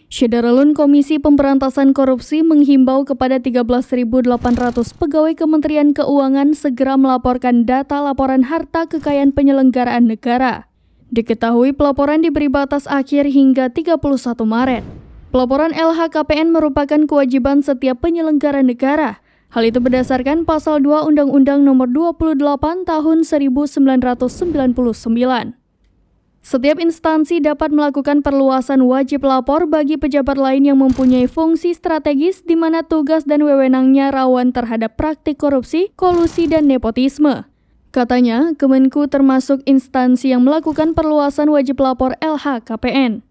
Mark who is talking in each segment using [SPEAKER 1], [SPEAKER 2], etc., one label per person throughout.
[SPEAKER 1] Syederalun Komisi Pemberantasan Korupsi menghimbau kepada 13.800 pegawai Kementerian Keuangan segera melaporkan data laporan harta kekayaan penyelenggaraan negara. Diketahui pelaporan diberi batas akhir hingga 31 Maret. Pelaporan LHKPN merupakan kewajiban setiap penyelenggara negara. Hal itu berdasarkan Pasal 2 Undang-Undang Nomor 28 Tahun 1999. Setiap instansi dapat melakukan perluasan wajib lapor bagi pejabat lain yang mempunyai fungsi strategis di mana tugas dan wewenangnya rawan terhadap praktik korupsi, kolusi, dan nepotisme. Katanya, Kemenku termasuk instansi yang melakukan perluasan wajib lapor LHKPN.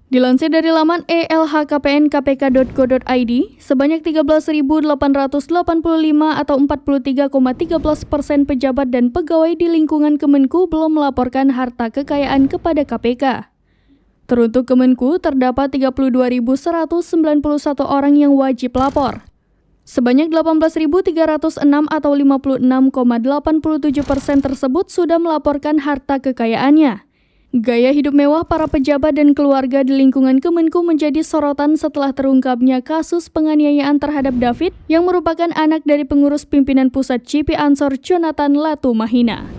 [SPEAKER 1] Dilansir dari laman elhkpnkpk.go.id, sebanyak 13.885 atau 43,13% pejabat dan pegawai di lingkungan Kemenku belum melaporkan harta kekayaan kepada KPK. Teruntuk Kemenku, terdapat 32.191 orang yang wajib lapor. Sebanyak 18.306 atau 56,87% tersebut sudah melaporkan harta kekayaannya. Gaya hidup mewah para pejabat dan keluarga di lingkungan Kemenku menjadi sorotan setelah terungkapnya kasus penganiayaan terhadap David yang merupakan anak dari pengurus pimpinan pusat CP Ansor Jonathan Latumahina.